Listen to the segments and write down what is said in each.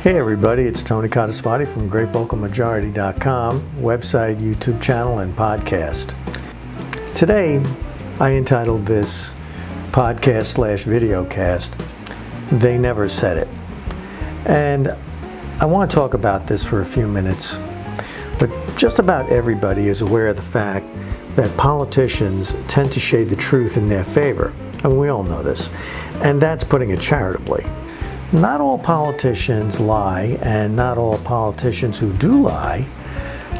Hey everybody, it's Tony Codespoti from GreatVocalMajority.com, website, YouTube channel, and podcast. Today, I entitled this podcast / videocast, They Never Said It. And I want to talk about this for a few minutes, but just about everybody is aware of the fact that politicians tend to shade the truth in their favor, and we all know this, and that's putting it charitably. Not all politicians lie, and not all politicians who do lie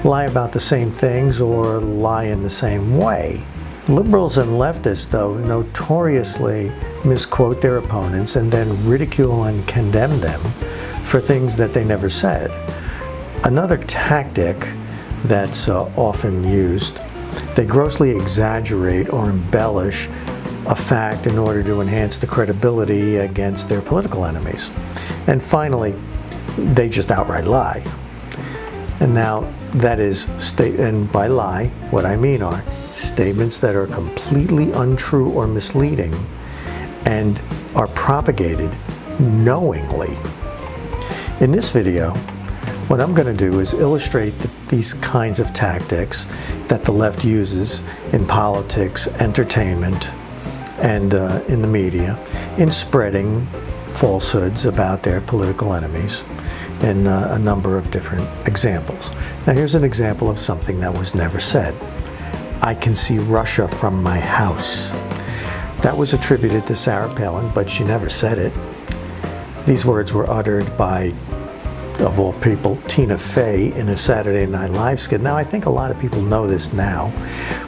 about the same things or lie in the same way. Liberals and leftists, though, notoriously misquote their opponents and then ridicule and condemn them for things that they never said. Another tactic that's often used, they grossly exaggerate or embellish a fact in order to enhance the credibility against their political enemies. And finally, they just outright lie. And now that is, and by lie, what I mean are statements that are completely untrue or misleading and are propagated knowingly. In this video, what I'm going to do is illustrate these kinds of tactics that the left uses in politics, entertainment, and in the media, in spreading falsehoods about their political enemies in a number of different examples. Now here's an example of something that was never said. I can see Russia from my house. That was attributed to Sarah Palin, but she never said it. These words were uttered by, of all people, Tina Fey in a Saturday Night Live skit. Now I think a lot of people know this now,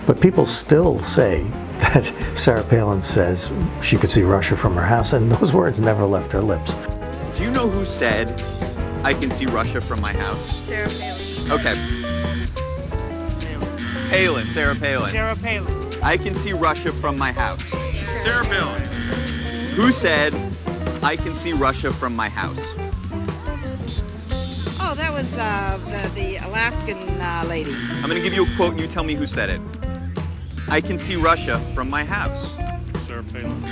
but people still say that Sarah Palin says she could see Russia from her house, and those words never left her lips. Do you know who said, I can see Russia from my house? Sarah Palin. Okay. Palin, Sarah Palin. Sarah Palin. I can see Russia from my house. Sarah Palin. Who said, I can see Russia from my house? Oh, that was the Alaskan lady. I'm going to give you a quote and you tell me who said it. I can see Russia from my house. Sarah Palin.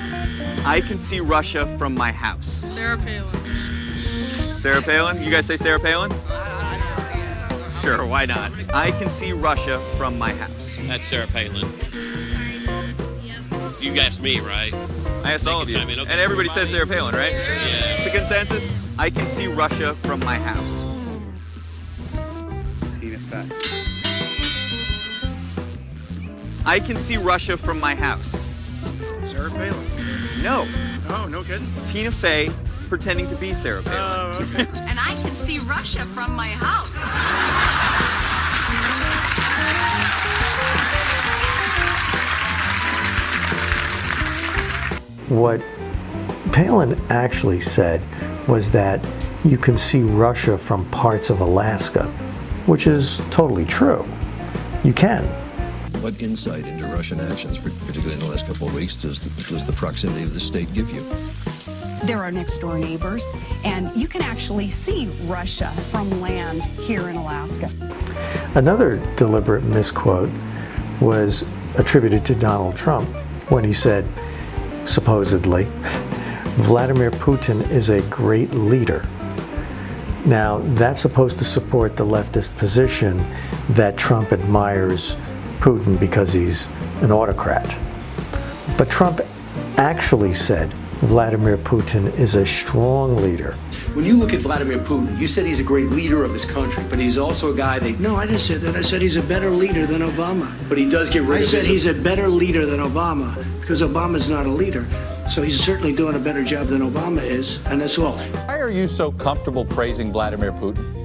I can see Russia from my house. Sarah Palin. Sarah Palin? You guys say Sarah Palin? Sure, why not? I can see Russia from my house. That's Sarah Palin. You asked me, right? I asked all of you. I mean, okay. And everybody said Sarah Palin, right? Yeah. It's a consensus? I can see Russia from my house. I can see Russia from my house. Sarah Palin. No. Oh, no kidding. Tina Fey pretending to be Sarah Palin. Oh, okay. And I can see Russia from my house. What Palin actually said was that you can see Russia from parts of Alaska, which is totally true. You can. What insight into Russian actions, particularly in the last couple of weeks, does the proximity of the state give you? There are next door neighbors, and you can actually see Russia from land here in Alaska. Another deliberate misquote was attributed to Donald Trump when he said, supposedly, Vladimir Putin is a great leader. Now, that's supposed to support the leftist position that Trump admires Putin because he's an autocrat. But Trump actually said Vladimir Putin is a strong leader. When you look at Vladimir Putin, you said he's a great leader of his country, but he's also a guy that... No, I didn't say that. I said he's a better leader than Obama. But he does get rid of... I said he's a better leader than Obama because Obama's not a leader. So he's certainly doing a better job than Obama is, and that's all. Why are you so comfortable praising Vladimir Putin?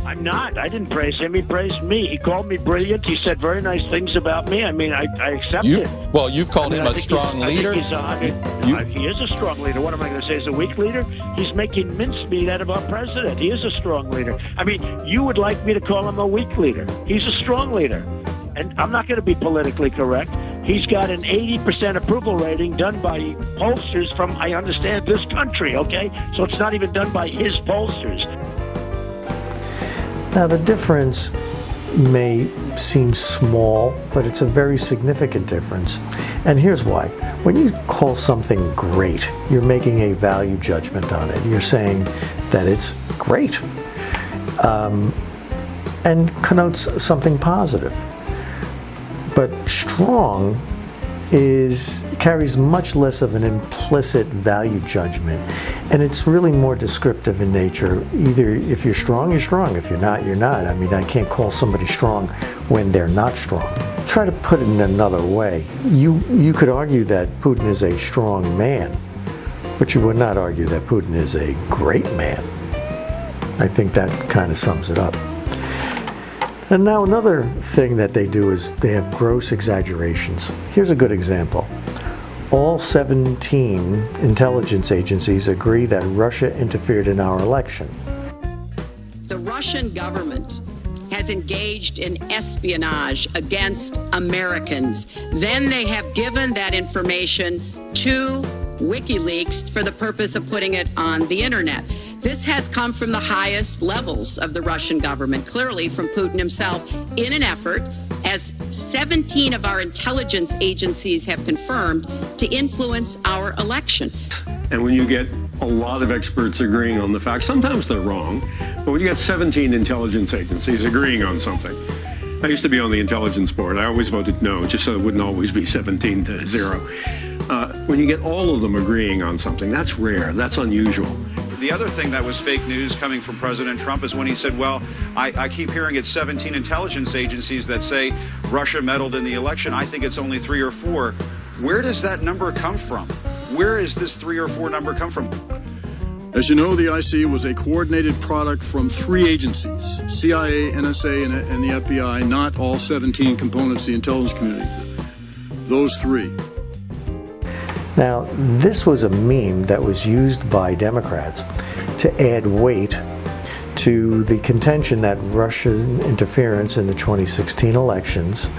I'm not. I didn't praise him. He praised me. He called me brilliant. He said very nice things about me. I mean, I accept it. Well, you've called him a strong leader. He is a strong leader. What am I going to say? He's a weak leader? He's making mincemeat out of our president. He is a strong leader. I mean, you would like me to call him a weak leader. He's a strong leader. And I'm not going to be politically correct. He's got an 80% approval rating done by pollsters from, I understand, this country, okay? So it's not even done by his pollsters. Now the difference may seem small, but it's a very significant difference. And here's why. When you call something great, you're making a value judgment on it. You're saying that it's great, and connotes something positive. But strong carries much less of an implicit value judgment, and it's really more descriptive in nature. Either if you're strong, you're strong. If you're not, you're not. I mean, I can't call somebody strong when they're not strong. Try to put it in another way. You could argue that Putin is a strong man, but you would not argue that Putin is a great man. I think that kind of sums it up. And now another thing that they do is they have gross exaggerations. Here's a good example. All 17 intelligence agencies agree that Russia interfered in our election. The Russian government has engaged in espionage against Americans. Then they have given that information to WikiLeaks for the purpose of putting it on the internet. This has come from the highest levels of the Russian government, clearly from Putin himself, in an effort, as 17 of our intelligence agencies have confirmed, to influence our election. And when you get a lot of experts agreeing on the facts, sometimes they're wrong, but when you get 17 intelligence agencies agreeing on something, I used to be on the intelligence board. I always voted no, just so it wouldn't always be 17-0. When you get all of them agreeing on something, that's rare, that's unusual. The other thing that was fake news coming from President Trump is when he said, well, I keep hearing it's 17 intelligence agencies that say Russia meddled in the election. I think it's only 3 or 4. Where does that number come from? Where is this 3 or 4 number come from? As you know, the IC was a coordinated product from 3 agencies, CIA, NSA, and the FBI, not all 17 components of the intelligence community. Those 3. Now, this was a meme that was used by Democrats to add weight to the contention that Russia's interference in the 2016 elections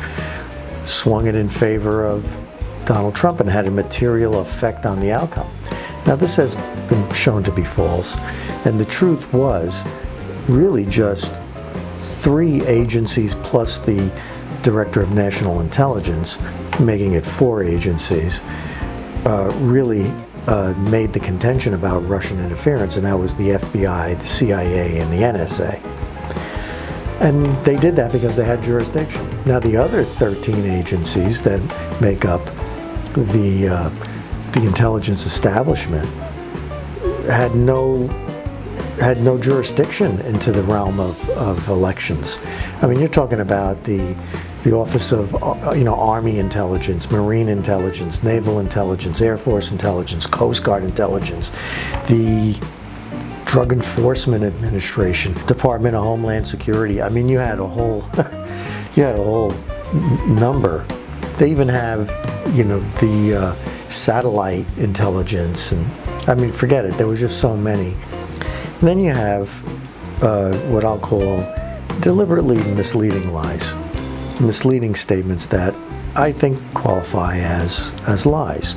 swung it in favor of Donald Trump and had a material effect on the outcome. Now, this has been shown to be false, and the truth was really just 3 agencies plus the Director of National Intelligence, making it 4 agencies, really made the contention about Russian interference, and that was the FBI, the CIA, and the NSA. And they did that because they had jurisdiction. Now, the other 13 agencies that make up the intelligence establishment had no jurisdiction into the realm of elections. I mean, you're talking about the Office of Army Intelligence, Marine Intelligence, Naval Intelligence, Air Force Intelligence, Coast Guard Intelligence, the Drug Enforcement Administration, Department of Homeland Security. I mean, you had a whole number. They even have the satellite intelligence, and I mean, forget it. There was just so many. And then you have what I'll call deliberately misleading lies. Misleading statements that I think qualify as lies.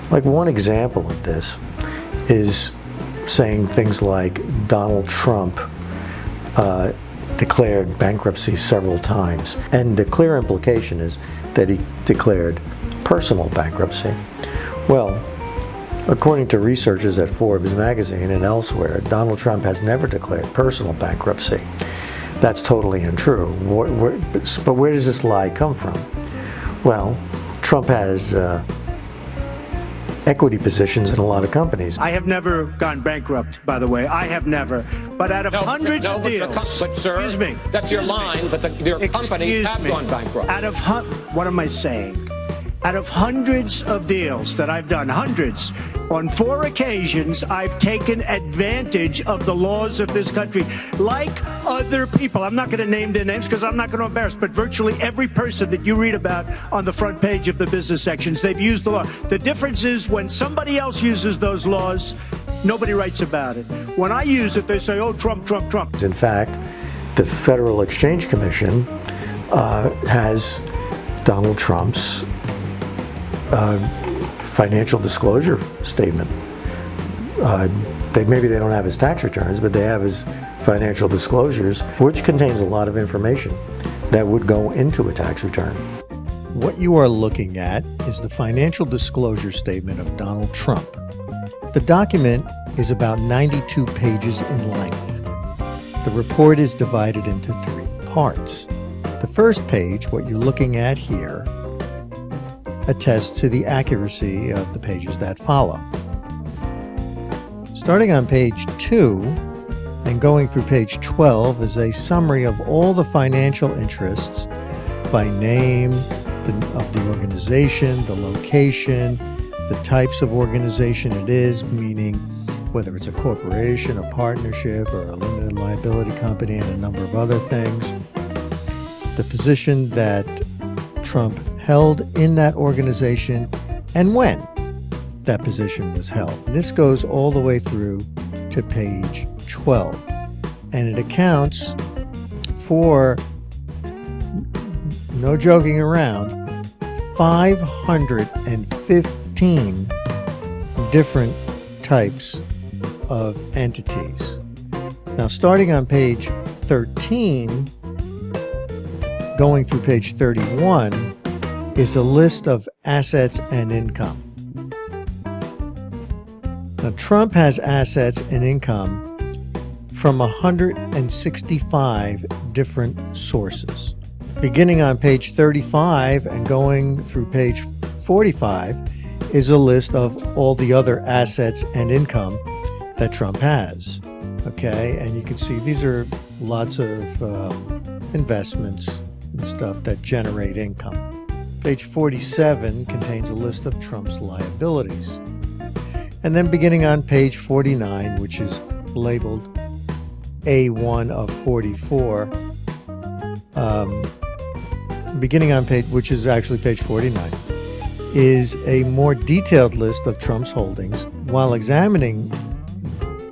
Like, one example of this is saying things like Donald Trump declared bankruptcy several times, and the clear implication is that he declared personal bankruptcy. Well, according to researchers at Forbes magazine and elsewhere, Donald Trump has never declared personal bankruptcy. That's totally untrue. But where does this lie come from? Well, Trump has equity positions in a lot of companies. I have never gone bankrupt, by the way. I have never. But out of hundreds of deals, but sir, excuse me. That's your line, but your companies have gone bankrupt. What am I saying? Out of hundreds of deals that I've done, hundreds, on 4 occasions, I've taken advantage of the laws of this country, like other people. I'm not going to name their names because I'm not going to embarrass, but virtually every person that you read about on the front page of the business sections, they've used the law. The difference is when somebody else uses those laws, nobody writes about it. When I use it, they say, oh, Trump, Trump, Trump. In fact, the Federal Exchange Commission has Donald Trump's financial disclosure statement. Maybe they don't have his tax returns, but they have his financial disclosures, which contains a lot of information. that would go into a tax return. What you are looking at is the financial disclosure statement of Donald Trump. The document is about 92 pages in length. The report is divided into 3 parts. The first page, what you're looking at here, attests to the accuracy of the pages that follow. Starting on page 2 and going through page 12 is a summary of all the financial interests by name of the organization, the location, the types of organization it is, meaning whether it's a corporation, a partnership, or a limited liability company, and a number of other things. The position that Trump held in that organization and when that position was held. This goes all the way through to page 12, and it accounts for, no joking around, 515 different types of entities. Now, starting on page 13, going through page 31, is a list of assets and income. Now, Trump has assets and income from 165 different sources. Beginning on page 35 and going through page 45 is a list of all the other assets and income that Trump has. Okay, and you can see these are lots of investments and stuff that generate income. Page 47 contains a list of Trump's liabilities. And then beginning on page 49, which is labeled A1 of 44, beginning on page, which is actually page 49, is a more detailed list of Trump's holdings. While examining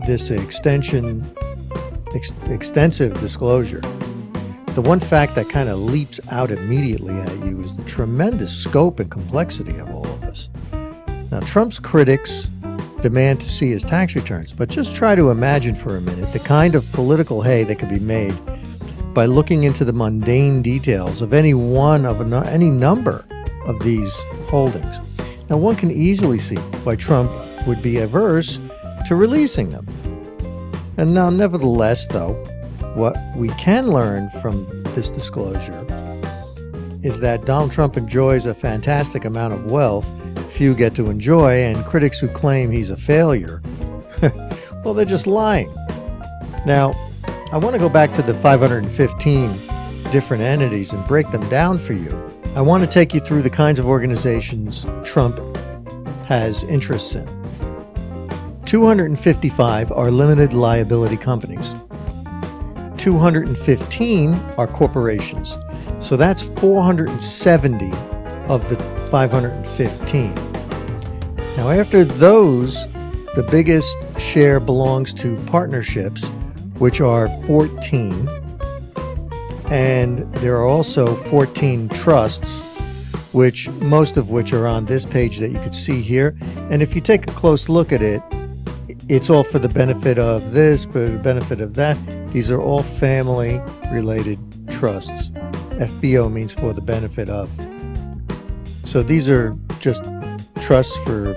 this extensive disclosure, the one fact that kind of leaps out immediately at you is the tremendous scope and complexity of all of this. Now, Trump's critics demand to see his tax returns, but just try to imagine for a minute the kind of political hay that could be made by looking into the mundane details of any number of these holdings. Now, one can easily see why Trump would be averse to releasing them. And now, nevertheless, though, what we can learn from this disclosure is that Donald Trump enjoys a fantastic amount of wealth few get to enjoy, and critics who claim he's a failure, well, they're just lying. Now, I want to go back to the 515 different entities and break them down for you. I want to take you through the kinds of organizations Trump has interests in. 255 are limited liability companies. 215 are corporations. So that's 470 of the 515. Now, after those, the biggest share belongs to partnerships, which are 14. And there are also 14 trusts, which most of which are on this page that you can see here. And if you take a close look at it, it's all for the benefit of this, for the benefit of that. These are all family-related trusts. FBO means for the benefit of. So these are just trusts for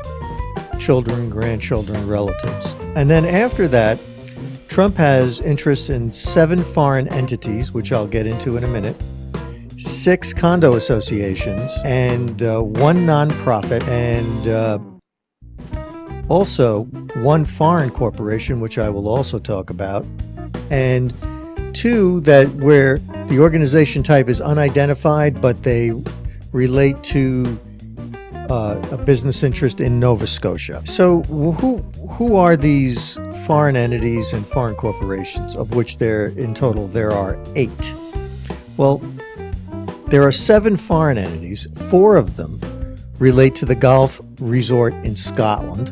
children, grandchildren, relatives. And then after that, Trump has interests in 7 foreign entities, which I'll get into in a minute, 6 condo associations, and 1 nonprofit, and also 1 foreign corporation, which I will also talk about, and 2 that where the organization type is unidentified, but they relate to a business interest in Nova Scotia. So who are these foreign entities and foreign corporations, of which in total there are 8? Well, there are 7 foreign entities. 4 of them relate to the golf resort in Scotland,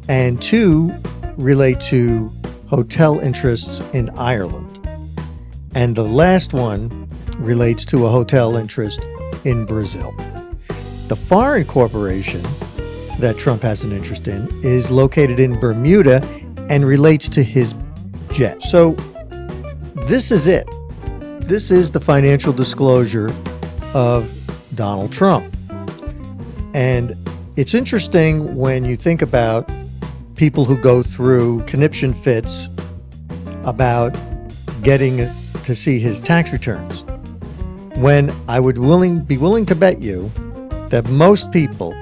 and 2 relate to hotel interests in Ireland. And the last one relates to a hotel interest in Brazil. The foreign corporation that Trump has an interest in is located in Bermuda and relates to his jet. So this is it. This is the financial disclosure of Donald Trump. And it's interesting when you think about people who go through conniption fits about getting to see his tax returns, when I would be willing to bet you that most people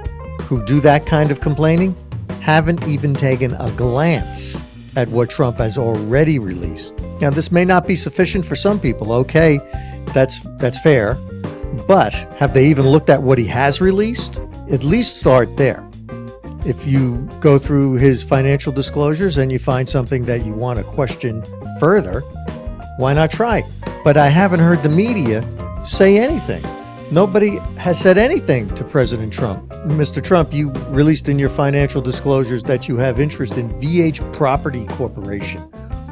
who do that kind of complaining haven't even taken a glance at what Trump has already released. Now, this may not be sufficient for some people. Okay, that's fair. But have they even looked at what he has released? At least start there. If you go through his financial disclosures and you find something that you want to question further, why not try? But I haven't heard the media say anything. Nobody has said anything to President Trump. Mr. Trump, you released in your financial disclosures that you have interest in VH Property Corporation.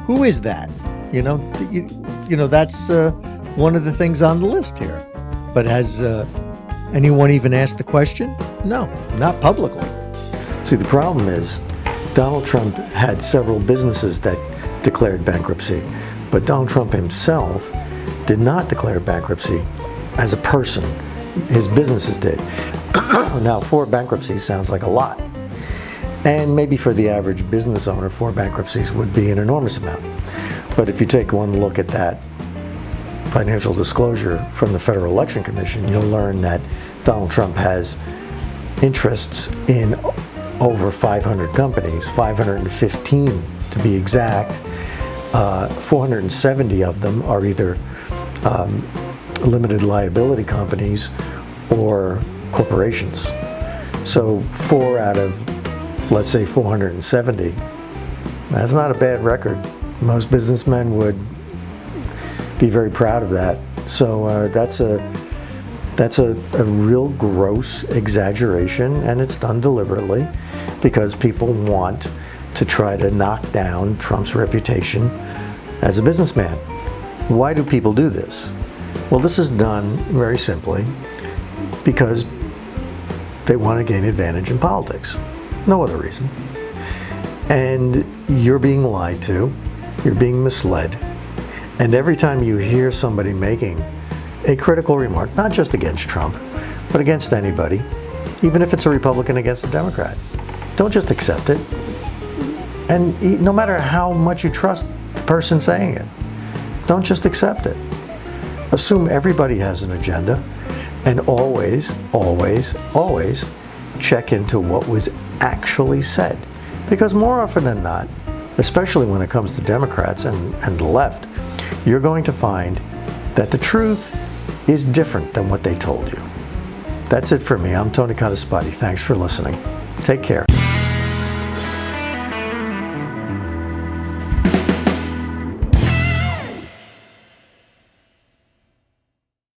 Who is that? You know, that's one of the things on the list here. But has anyone even asked the question? No, not publicly. See, the problem is Donald Trump had several businesses that declared bankruptcy, but Donald Trump himself did not declare bankruptcy as a person. His businesses did. Now, 4 bankruptcies sounds like a lot. And maybe for the average business owner, 4 bankruptcies would be an enormous amount. But if you take one look at that financial disclosure from the Federal Election Commission, you'll learn that Donald Trump has interests in over 500 companies, 515 to be exact. 470 of them are either limited liability companies or corporations. So 4 out of, let's say, 470, that's not a bad record. Most businessmen would be very proud of that. So that's a real gross exaggeration, and it's done deliberately because people want to try to knock down Trump's reputation as a businessman. Why do people do this? Well, this is done very simply because they want to gain advantage in politics. No other reason. And you're being lied to, you're being misled, and every time you hear somebody making a critical remark, not just against Trump, but against anybody, even if it's a Republican against a Democrat, don't just accept it. And no matter how much you trust the person saying it, don't just accept it. Assume everybody has an agenda, and always, always, always check into what was actually said. Because more often than not, especially when it comes to Democrats and the left, you're going to find that the truth is different than what they told you. That's it for me. I'm Tony Condespati. Thanks for listening. Take care.